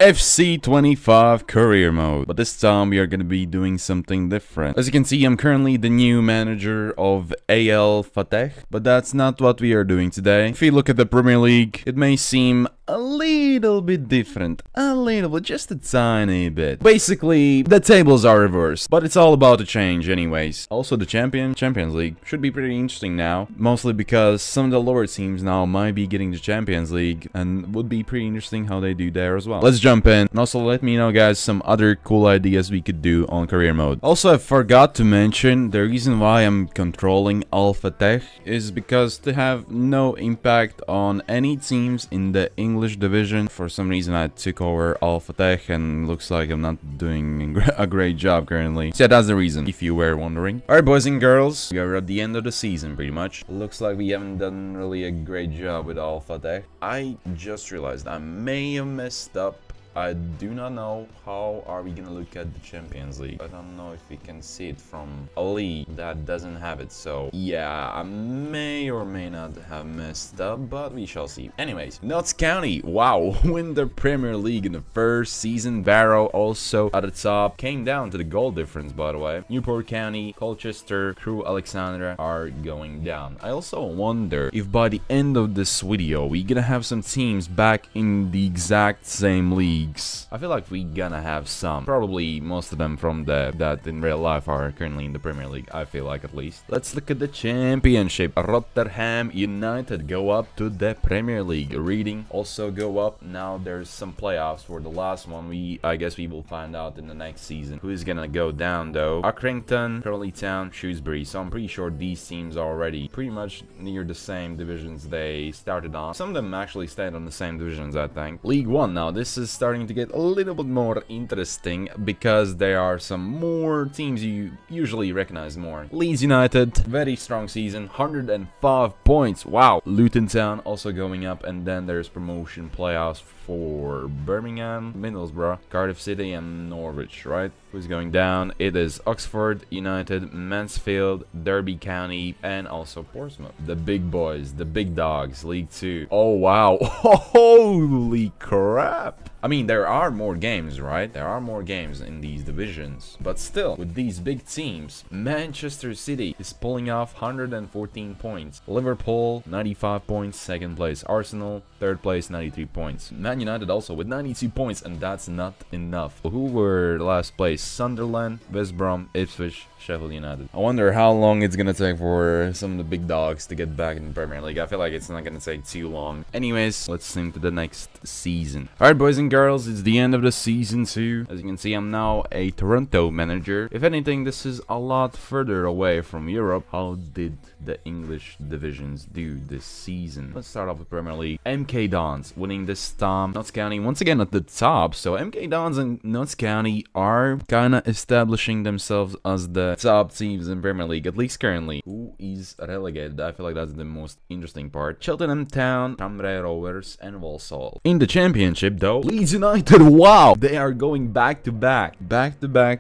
FC25 Career mode, but this time we are going to be doing something different. As you can see, I'm currently the new manager of EA, but that's not what we are doing today. If you look at the Premier League, it may seem a little bit different, just a tiny bit. Basically, the tables are reversed, but it's all about to change anyways. Also, the Champions League should be pretty interesting now, mostly because some of the lower teams now might be getting the Champions League, and would be pretty interesting how they do there as well. Let's jump in, and also let me know, guys, some other cool ideas we could do on career mode. Also, I forgot to mention, the reason why I'm controlling Alpha Tech is because to have no impact on any teams in the English division. For some reason I took over Alpha Tech and looks like I'm not doing a great job currently. So yeah, that's the reason, if you were wondering. Alright, boys and girls, we are at the end of the season pretty much. Looks like we haven't done really a great job with Alpha Tech. I just realized I may have messed up. I do not know how are we gonna look at the Champions League. I don't know if we can see it from a league that doesn't have it. So yeah, I may or may not have messed up, but we shall see. Anyways, Notts County, wow, win the Premier League in the first season. Barrow also at the top, came down to the goal difference, by the way. Newport County, Colchester, Crewe Alexandra are going down. I also wonder if by the end of this video we're gonna have some teams back in the exact same league. I feel like we're gonna have some, probably most of them from that in real life are currently in the Premier League, I feel like, at least. Let's look at the championship. Rotherham United go up to the Premier League. Reading also go up. Now there's some playoffs for the last one. I guess we will find out in the next season who is gonna go down though. Accrington, Curly Town, Shrewsbury. So I'm pretty sure these teams are already pretty much near the same divisions they started on. Some of them actually stayed on the same divisions, I think. League One now, this is starting to get a little bit more interesting because there are some more teams you usually recognize more. Leeds United, very strong season, 105 points. Wow. Luton Town also going up, and then there's promotion playoffs for Birmingham, Middlesbrough, Cardiff City, and Norwich, right? Who's going down? It is Oxford United, Mansfield, Derby County, and also Portsmouth. The big boys, the big dogs, League 2. Oh, wow. Holy crap. I mean, there are more games, right? There are more games in these divisions. But still, with these big teams, Manchester City is pulling off 114 points. Liverpool, 95 points, second place. Arsenal, third place, 93 points. Man United also with 92 points, and that's not enough. Who were last place? Sunderland, West Brom, Ipswich, Sheffield United. I wonder how long it's gonna take for some of the big dogs to get back in the Premier League. I feel like it's not gonna take too long. Anyways, let's think to the next season. Alright, boys and girls, it's the end of the season 2. As you can see, I'm now a Toronto manager. If anything, this is a lot further away from Europe. How did the English divisions do this season? Let's start off with Premier League. MK Dons winning this time. Notts County once again at the top. So MK Dons and Notts County are kind of establishing themselves as the top teams in Premier League, at least currently. Who is relegated? I feel like that's the most interesting part. Cheltenham Town, Tranmere Rovers, and Walsall. In the championship though, Leeds United, wow, they are going back to back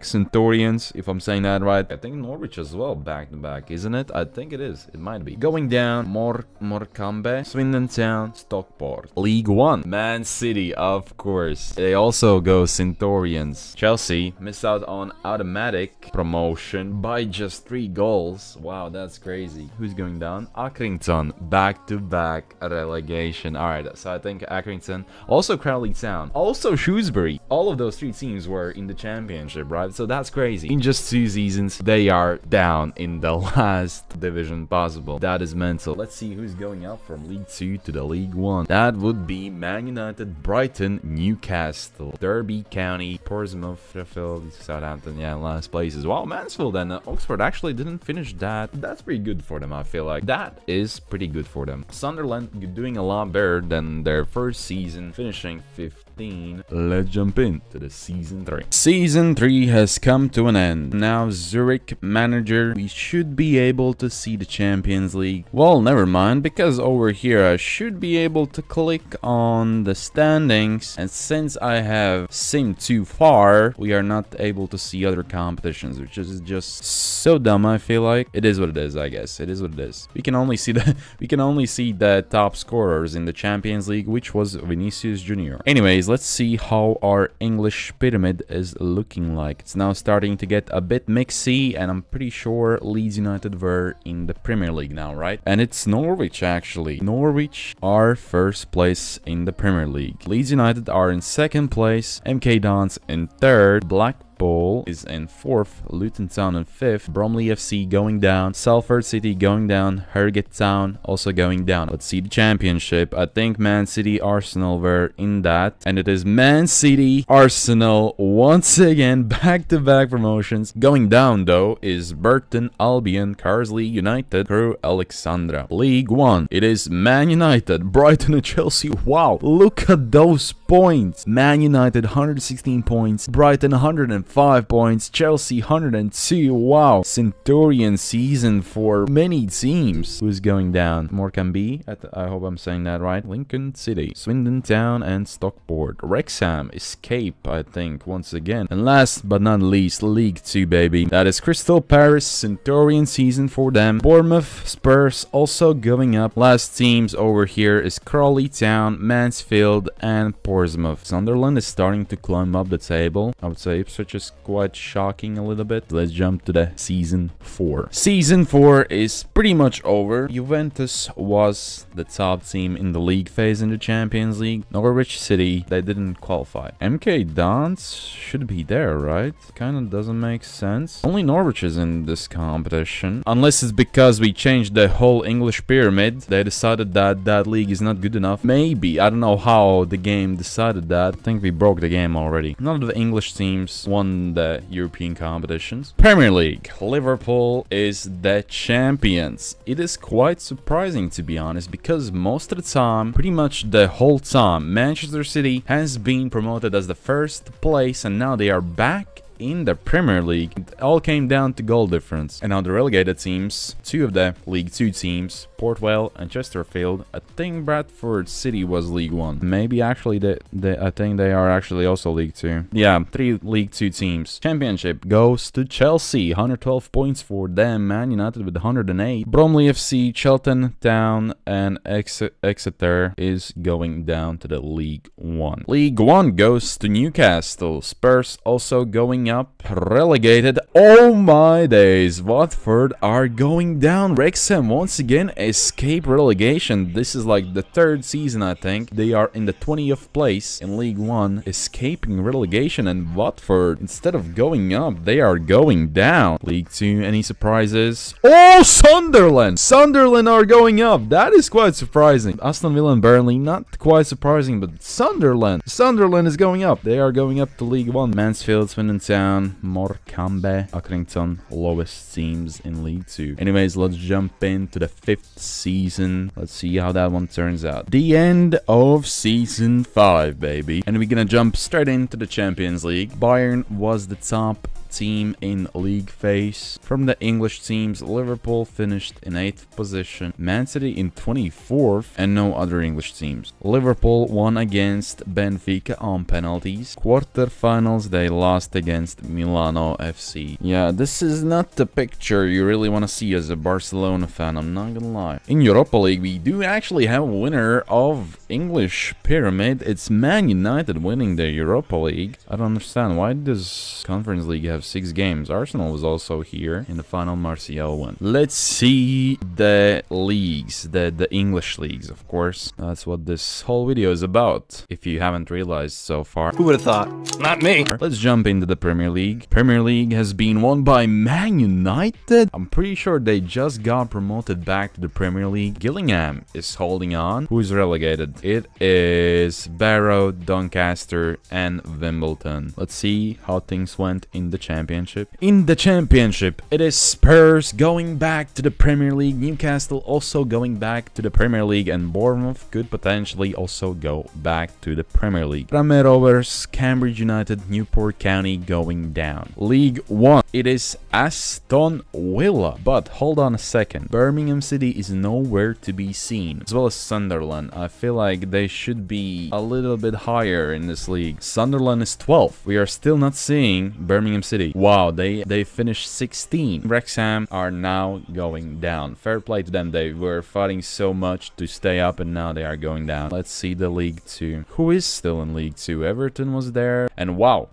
Centurions, if I'm saying that right. I think Norwich as well, back to back, isn't it? I think it is. It might be. Going down, Morecambe, Swindon Town, Stockport. League One, Man City, of course. They also go Centurions. Chelsea missed out on automatic promotion by just 3 goals. Wow, that's crazy. Who's going down? Accrington, back to back relegation. Alright, so I think Accrington, also Crowley Town, also Shrewsbury. All of those 3 teams were in the championship, right? So that's crazy. In just 2 seasons, they are down in the last division possible. That is mental. Let's see who's going up from League 2 to the League 1. That would be Man United, Brighton, Newcastle, Derby County, Portsmouth, Sheffield, Southampton, yeah, last places. Wow, Mansfield and Oxford actually didn't finish that. That's pretty good for them, I feel like. That is pretty good for them. Sunderland doing a lot better than their first season, finishing 15. Let's jump into the season 3. Season 3 has come to an end. Now Zurich manager, we should be able to see the Champions League. Well, never mind, because over here I should be able to click on the standings, and since I have simmed too far, we are not able to see other competitions, which is just so dumb. I feel like it is what it is. I guess it is what it is. We can only see the top scorers in the Champions League, which was Vinicius Jr. Anyways, Anyways, let's see how our English pyramid is looking like. It's now starting to get a bit mixy, and I'm pretty sure Leeds United were in the Premier League now, right? And it's Norwich, actually. Norwich are first place in the Premier League. Leeds United are in second place, MK Dons in third, Blackpool is in 4th, Luton Town in 5th, Bromley FC going down, Salford City going down, Harrogate Town also going down. Let's see the championship. I think Man City, Arsenal were in that, and it is Man City, Arsenal once again, back-to-back promotions. Going down though is Burton Albion, Carsley United, Crewe Alexandra. League 1, it is Man United, Brighton and Chelsea. Wow, look at those points. Man United 116 points, Brighton 105 points, Chelsea 102. Wow, Centurion season for many teams. Who's going down? More can be. I hope I'm saying that right. Lincoln City, Swindon Town and Stockport. Wrexham escape, I think, once again. And last but not least, League 2, baby. That is Crystal Palace, Centurion season for them. Bournemouth, Spurs also going up. Last teams over here is Crawley Town, Mansfield and Portsmouth. Sunderland is starting to climb up the table. I would say Ipswich is quite shocking a little bit. Let's jump to the Season 4. Season 4 is pretty much over. Juventus was the top team in the league phase in the Champions League. Norwich City, they didn't qualify. MK Dons should be there, right? Kind of doesn't make sense. Only Norwich is in this competition. Unless it's because we changed the whole English pyramid. They decided that that league is not good enough. Maybe. I don't know how the game decided that. I think we broke the game already. None of the English teams won the European competitions. Premier League. Liverpool is the champions. It is quite surprising, to be honest, because most of the time, pretty much the whole time, Manchester City has been promoted as the first place, and now they are back in the Premier League. It all came down to goal difference. And now the relegated teams, two of the League 2 teams, Port Vale and Chesterfield. I think Bradford City was League 1. Maybe actually I think they are actually also League 2. Yeah, 3 League 2 teams. Championship goes to Chelsea, 112 points for them. Man United with 108. Bromley FC, Cheltenham Town and Exeter is going down to the League 1. League 1 goes to Newcastle. Spurs also going up, relegated. Oh my days, Watford are going down. Wrexham once again escape relegation. This is like the 3rd season, I think. They are in the 20th place in League 1, escaping relegation, and Watford, instead of going up, they are going down. League 2, any surprises? Oh, Sunderland! Sunderland are going up. That is quite surprising. Aston Villa and Burnley, not quite surprising, but Sunderland is going up. They are going up to League 1. Mansfield, Swindon Town, Morecambe, Accrington, lowest teams in League 2. Anyways, let's jump into the 5th season. Let's see how that one turns out. The end of Season 5, baby. And we're gonna jump straight into the Champions League. Bayern was the top team in league phase. From the English teams, Liverpool finished in 8th position, Man City in 24th, and no other English teams. Liverpool won against Benfica on penalties. Quarterfinals, they lost against Milano FC. Yeah, this is not the picture you really want to see as a Barcelona fan, I'm not gonna lie. In Europa League, we do actually have a winner of English pyramid. It's Man United winning the Europa League. I don't understand, why does Conference League have 6 games? Arsenal was also here in the final. Martial won. Let's see the leagues, the English leagues, of course. That's what this whole video is about, if you haven't realized so far. Who would have thought? Not me. Let's jump into the Premier League. Premier League has been won by Man United. I'm pretty sure they just got promoted back to the Premier League. Gillingham is holding on. Who is relegated? It is Barrow, Doncaster and Wimbledon. Let's see how things went in the Championship. In the Championship, it is Spurs going back to the Premier League, Newcastle also going back to the Premier League, and Bournemouth could potentially also go back to the Premier League. Tranmere Rovers, Cambridge United, Newport County going down. League 1, it is Aston Villa. But hold on a second, Birmingham City is nowhere to be seen, as well as Sunderland. I feel like they should be a little bit higher in this league. Sunderland is 12th. We are still not seeing Birmingham City City. Wow, they finished 16. Wrexham are now going down. Fair play to them. They were fighting so much to stay up, and now they are going down. Let's see the League 2. Who is still in League 2? Everton was there. And wow.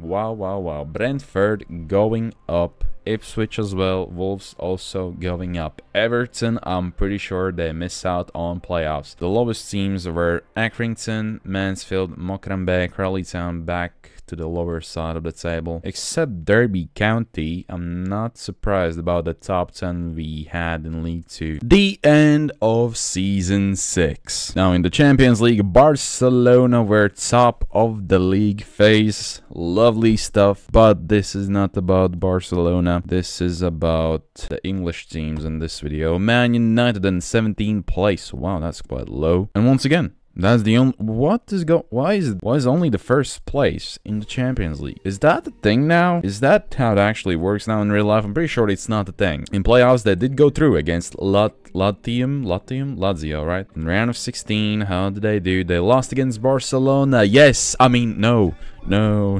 Brentford going up. Ipswich as well. Wolves also going up. Everton, I'm pretty sure they miss out on playoffs. The lowest teams were Accrington, Mansfield, Morecambe, Crawley Town back to the lower side of the table. Except Derby County, I'm not surprised about the top 10 we had in League 2. The end of Season 6. Now in the Champions League, Barcelona were top of the league phase. Lovely stuff, but this is not about Barcelona. This is about the English teams in this video. Man United in 17th place. Wow, that's quite low. And once again, that's the only... Why is only the first place in the Champions League? Is that the thing now? Is that how it actually works now in real life? I'm pretty sure it's not the thing. In playoffs, they did go through against Lazio, right? In round of 16, how did they do? They lost against Barcelona. Yes, I mean, no. Oh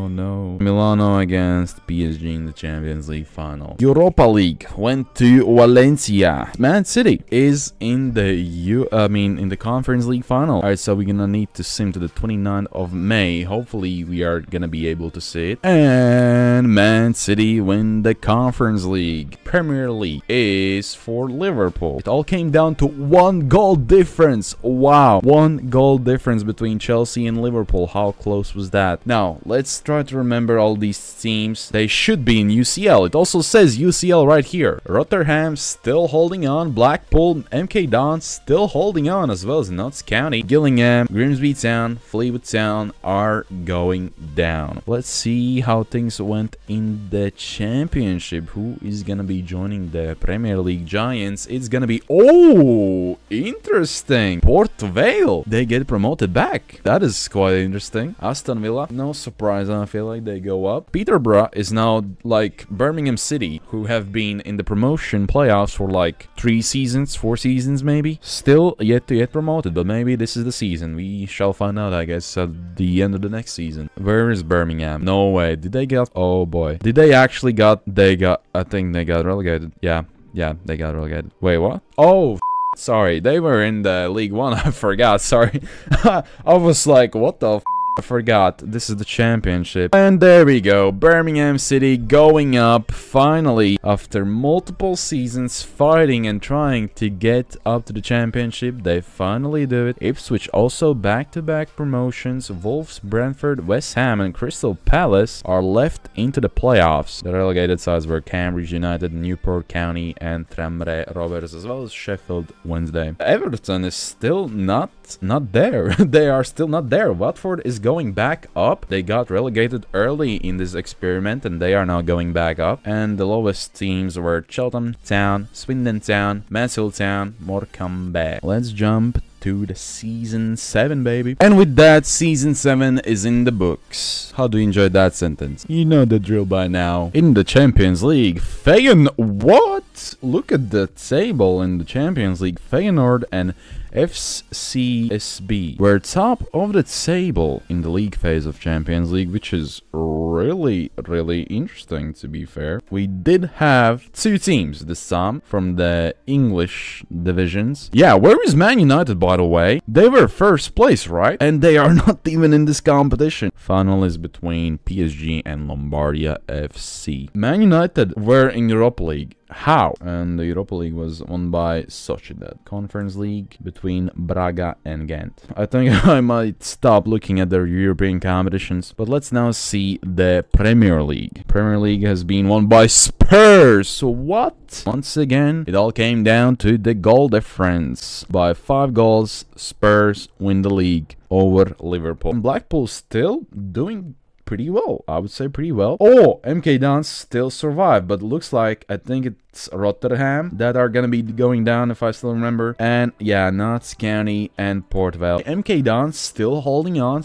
no. Milano against PSG in the Champions League final. Europa League went to Valencia. Man City is in the Conference League final. Alright, so we're gonna need to sim to the 29th of May. Hopefully we are gonna be able to see it. And Man City win the Conference League. Premier League is for Liverpool. It all came down to 1 goal difference. Wow, 1 goal difference between Chelsea and Liverpool. How close was that? Now let's try to remember all these teams. They should be in UCL. It also says UCL right here. Rotherham still holding on. Blackpool, MK Dons still holding on, as well as Notts County. Gillingham, Grimsby Town, Fleetwood Town are going down. Let's see how things went in the Championship. Who is gonna be joining the Premier League giants? It's gonna be, oh, interesting, Port Vale. They get promoted back. That is quite interesting. Aston Villa, no surprise, I feel like they go up. Peterborough is now like Birmingham City, who have been in the promotion playoffs for like 3 seasons, 4 seasons maybe. Still yet to get promoted, but maybe this is the season. We shall find out, I guess, at the end of the next season. Where is Birmingham? No way. Did they get... Oh boy. Did they actually got... I think they got relegated. Yeah, they got relegated. Wait, what? Oh, sorry. They were in the League 1. I forgot. Sorry. I was like, what the f? I forgot. This is the Championship. And there we go. Birmingham City going up finally after multiple seasons fighting and trying to get up to the Championship. They finally do it. Ipswich also back-to-back promotions. Wolves, Brentford, West Ham and Crystal Palace are left into the playoffs. The relegated sides were Cambridge United, Newport County and Tranmere Rovers, as well as Sheffield Wednesday. Everton is still not there. They are still not there. Watford is going back up. They got relegated early in this experiment and they are now going back up. And the lowest teams were Cheltenham Town, Swindon Town, Mansfield Town, Morecambe. Let's jump to the Season 7, baby. And with that, Season 7 is in the books. How do you enjoy that sentence? You know the drill by now. In the Champions League, what? Look at the table in the Champions League. Feyenoord and FCSB were top of the table in the league phase of Champions League, which is really interesting, to be fair. We did have 2 teams this time from the English divisions. Yeah, where is Man United, by the way? They were first place, right? And they are not even in this competition. Final is between PSG and Lombardia FC. Man United were in Europa League. How? And the Europa League was won by Sociedad. Conference League between Braga and Ghent. I think I might stop looking at the European competitions, but let's now see the Premier League. Premier League has been won by Spurs. So what? Once again, it all came down to the goal difference. By 5 goals, Spurs win the league over Liverpool. And Blackpool still doing pretty well. I would say pretty well. Oh, MK Dons still survive, but looks like, I think it's Rotherham that are gonna be going down, if I still remember. And yeah, Notts County and Port Vale. MK Dons still holding on.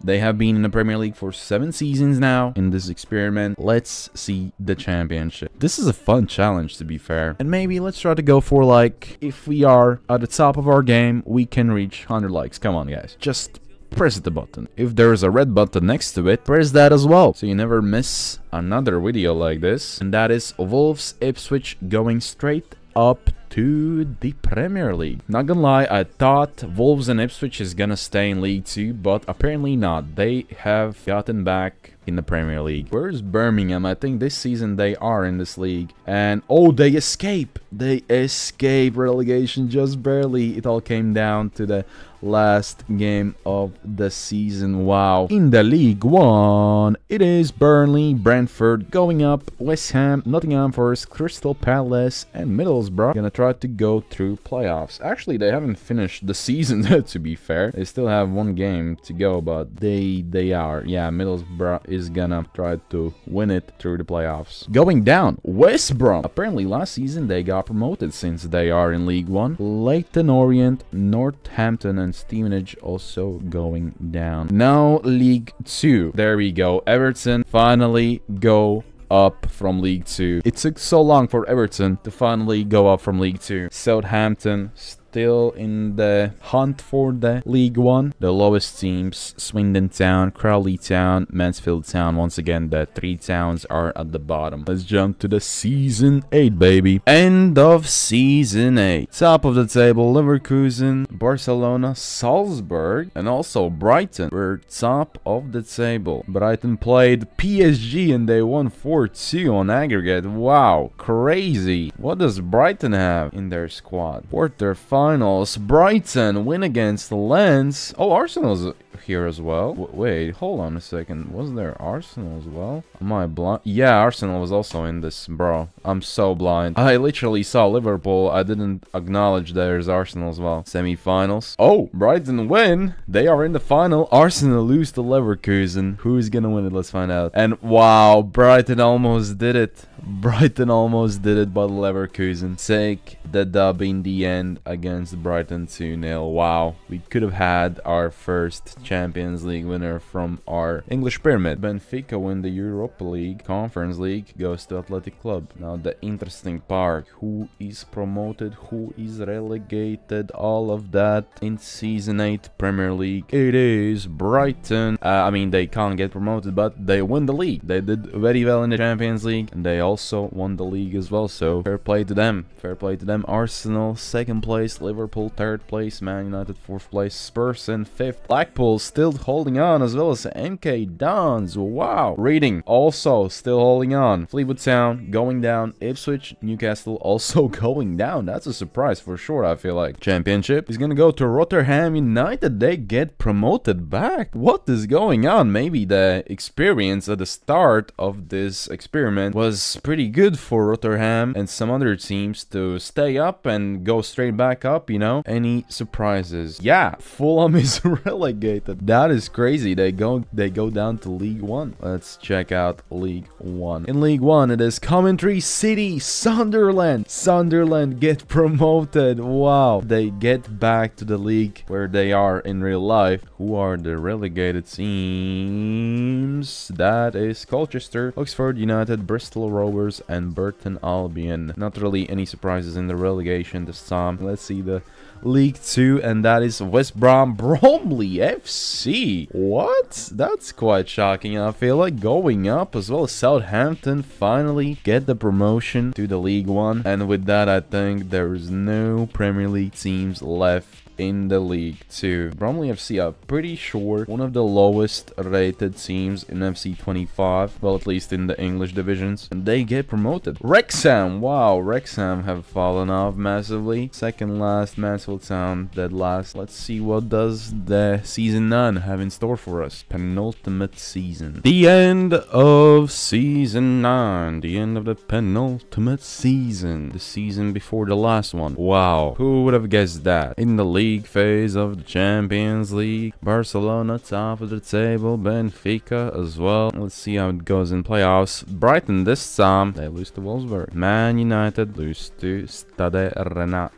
They have been in the Premier League for 7 seasons now in this experiment. Let's see the Championship. This is a fun challenge, to be fair. And maybe let's try to go for, like, if we are at the top of our game, we can reach 100 likes. Come on, guys. Just press the button. If there is a red button next to it, press that as well, so you never miss another video like this. And that is Wolves Ipswich going straight up to the Premier League. Not gonna lie, I thought Wolves and Ipswich is gonna stay in League 2, but apparently not. They have gotten back in the Premier League. Where's Birmingham? I think this season they are in this league. And oh, they escape. They escape relegation just barely. It all came down to the last game of the season. Wow. In the League 1, it is Burnley, Brentford going up, West Ham, Nottingham Forest, Crystal Palace, and Middlesbrough gonna try to go through playoffs. Actually, they haven't finished the season, to be fair. They still have one game to go, but they are. Yeah, Middlesbrough is gonna try to win it through the playoffs. Going down, West Brom. Apparently, last season they got promoted since they are in League 1. Leyton Orient, Northampton, and Stevenage also going down. Now League 2. There we go. Everton finally go up from League 2. It took so long for Everton to finally go up from League 2. Southampton still in the hunt for the League 1. The lowest teams, Swindon Town, Crawley Town, Mansfield Town. Once again, the 3 towns are at the bottom. Let's jump to the Season 8, baby. End of Season 8. Top of the table, Leverkusen, Barcelona, Salzburg, and also Brighton were top of the table. Brighton played PSG and they won 4-2 on aggregate. Wow, crazy. What does Brighton have in their squad? Quarterfinals, Brighton win against Lens. Oh, Arsenal's here as well. Wait, hold on a second. Was there Arsenal as well? Am I blind? Yeah, Arsenal was also in this, bro. I'm so blind. I literally saw Liverpool. I didn't acknowledge there's Arsenal as well. Semi-finals. Oh, Brighton win. They are in the final. Arsenal lose to Leverkusen. Who's gonna win it? Let's find out. And wow, Brighton almost did it. Brighton almost did it, but Leverkusen take the dub in the end against Brighton 2-0. Wow, we could have had our first Champions League winner from our English pyramid. Benfica win the Europa League. Conference League goes to Athletic Club. Now the interesting part, who is promoted, who is relegated, all of that in Season 8 Premier League. It is Brighton. I mean, they can't get promoted, but they win the league. They did very well in the Champions League, and they also won the league as well, so fair play to them. Fair play to them. Arsenal 2nd place, Liverpool 3rd place, Man United 4th place, Spurs in 5th, Blackpool still holding on, as well as MK Dons. Wow. Reading also still holding on. Fleetwood Town going down. Ipswich, Newcastle also going down. That's a surprise for sure, I feel like. Championship is gonna go to Rotterdam United. They get promoted back. What is going on? Maybe the experience at the start of this experiment was pretty good for Rotterdam and some other teams to stay up and go straight back up, you know? Any surprises? Yeah, Fulham is relegated. That is crazy. They go down to League 1. Let's check out League 1. In League 1, it is Coventry City, Sunderland. Sunderland get promoted. Wow. They get back to the league where they are in real life. Who are the relegated teams? That is Colchester, Oxford United, Bristol Rovers, and Burton Albion. Not really any surprises in the relegation this time. Let's see the League 2, and that is West Brom Bromley FC. What? That's quite shocking. I feel like going up, as well as Southampton finally get the promotion to the League 1. And with that, I think there is no Premier League teams left in the League 2. Bromley FC, I'm pretty sure one of the lowest rated teams in FC25, well, at least in the English divisions, and they get promoted. Wrexham, wow, Wrexham have fallen off massively. Second last, Mansfield Town dead last. Let's see what does the Season 9 have in store for us. Penultimate season. The end of Season 9. The end of the penultimate season. The season before the last one. Wow, who would have guessed that? In the league phase of the Champions League, Barcelona top of the table, Benfica as well. Let's see how it goes in playoffs. Brighton this time, they lose to Wolfsburg. Man United lose to Stade Rennais,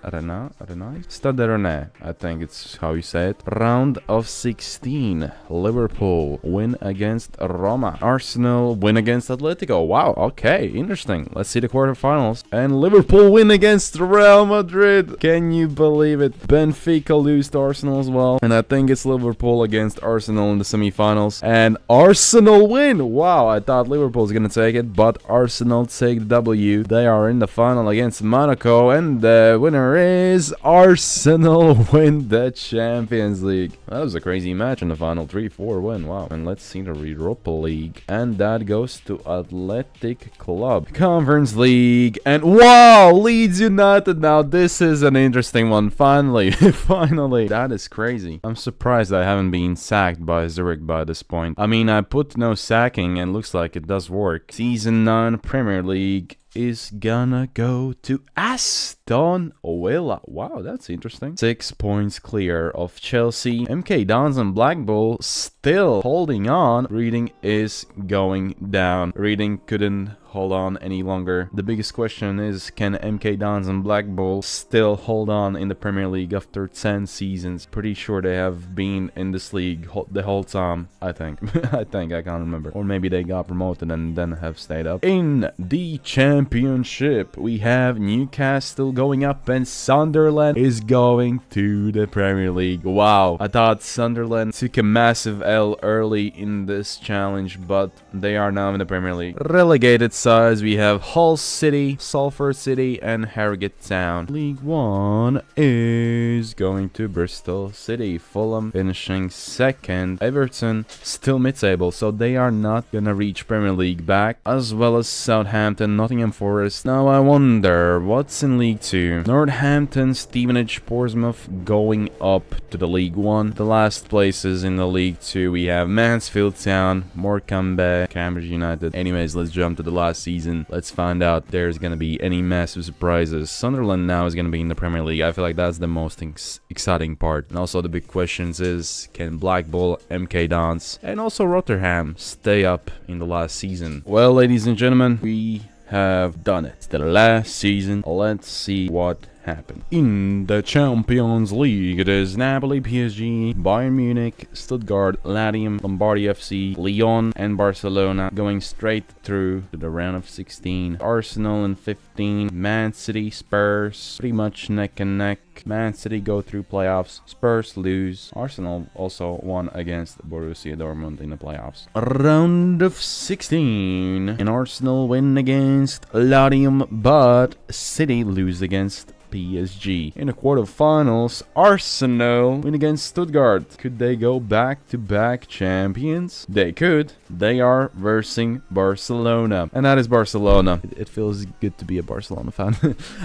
I think it's how you say it. Round of 16, Liverpool win against Roma. Arsenal win against Atletico. Wow, okay, interesting. Let's see the quarterfinals. And Liverpool win against Real Madrid. Can you believe it? Benfica Benfica lose to Arsenal as well. And I think it's Liverpool against Arsenal in the semi-finals. And Arsenal win! Wow, I thought Liverpool was gonna take it, but Arsenal take the W. They are in the final against Monaco, and the winner is Arsenal win the Champions League. That was a crazy match in the final, 3-4 win, wow. And let's see the Europa League. And that goes to Athletic Club. Conference League, and wow, Leeds United. Now this is an interesting one, finally. Finally. That is crazy. I'm surprised I haven't been sacked by Zurich by this point. I mean, I put no sacking and looks like it does work. Season 9 Premier League is gonna go to Aston Villa. Wow, that's interesting. 6 points clear of Chelsea. MK Dons and Blackpool still holding on. Reading is going down. Reading couldn't hold on any longer. The biggest question is, can MK Dons and Blackpool still hold on in the Premier League after 10 seasons? Pretty sure they have been in this league the whole time, I think. I can't remember. Or maybe they got promoted and then have stayed up. In the Championship, we have Newcastle going up and Sunderland is going to the Premier League. Wow, I thought Sunderland took a massive L early in this challenge, but they are now in the Premier League. Relegated sides, we have Hull City, Salford City, and Harrogate Town. League 1 is going to Bristol City. Fulham finishing second. Everton still mid-table, so they are not gonna reach Premier League back, as well as Southampton, Nottingham Forest. Now I wonder what's in League 2. Northampton, Stevenage, Portsmouth going up to the League 1. The last places in the League 2, we have Mansfield Town, Morecambe Bay, Cambridge United. Anyways, let's jump to the last season. Let's find out if there's gonna be any massive surprises. Sunderland now is gonna be in the Premier League. I feel like that's the most exciting part. And also the big questions is, can Blackpool, MK Dons, and also Rotterdam stay up in the last season? Well, ladies and gentlemen, we have done it. It's the last season. Let's see what happened. In the Champions League, it is Napoli, PSG, Bayern Munich, Stuttgart, Latium, Lombardy FC, Lyon, and Barcelona going straight through to the round of 16. Arsenal in 15, Man City, Spurs, pretty much neck and neck. Man City go through playoffs, Spurs lose. Arsenal also won against Borussia Dortmund in the playoffs. Round of 16, and Arsenal win against Latium, but City lose against PSG. In the quarterfinals, Arsenal win against Stuttgart. Could they go back-to-back champions? They could. They are versing Barcelona, and that is Barcelona. It feels good to be a Barcelona fan.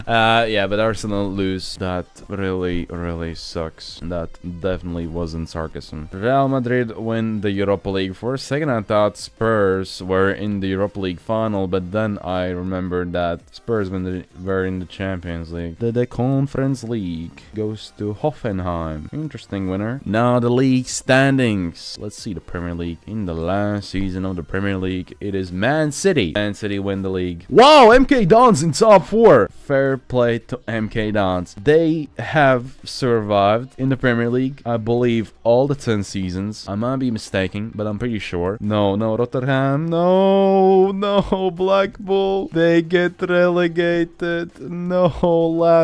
Yeah, but Arsenal lose. That really sucks. That definitely wasn't sarcasm. Real Madrid win the Europa League. For a second I thought Spurs were in the Europa League final, but then I remembered that Spurs were in the Champions League. The Conference League goes to Hoffenheim. Interesting winner. Now the league standings. Let's see the Premier League. In the last season of the Premier League, it is Man City. Man City win the league. Wow, MK Dons in top 4. Fair play to MK Dons. They have survived in the Premier League, I believe, all the 10 seasons. I might be mistaken, but I'm pretty sure. No, Rotterdam. No, Blackpool. They get relegated. No,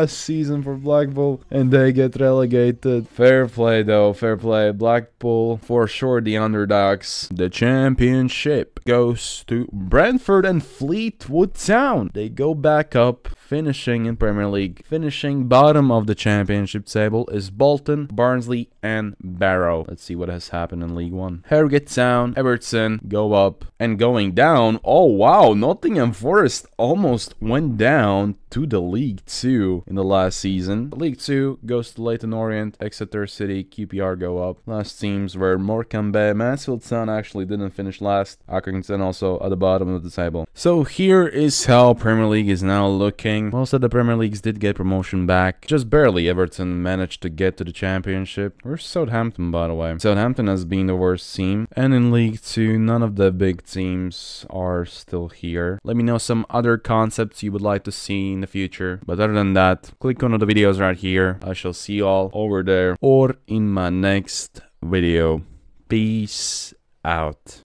last season for Blackpool, and they get relegated. Fair play though, fair play. Blackpool for sure the underdogs. The championship goes to Brentford and Fleetwood Town. They go back up, finishing in Premier League. Finishing bottom of the championship table is Bolton, Barnsley, and Barrow. Let's see what has happened in League 1. Harrogate Town, Everton go up, and going down. Oh wow, Nottingham Forest almost went down to the League 2 in the last season. League 2 goes to Leyton Orient, Exeter City, QPR go up. Last teams were Morecambe Bay. Mansfield Town actually didn't finish last. Accrington also at the bottom of the table. So here is how Premier League is now looking. Most of the Premier Leagues did get promotion back. Just barely Everton managed to get to the championship. Where's Southampton, by the way? Southampton has been the worst team. And in League 2, none of the big teams are still here. Let me know some other concepts you would like to see in the future. But other than that, click on the videos right here. I shall see you all over there or in my next video. Peace out.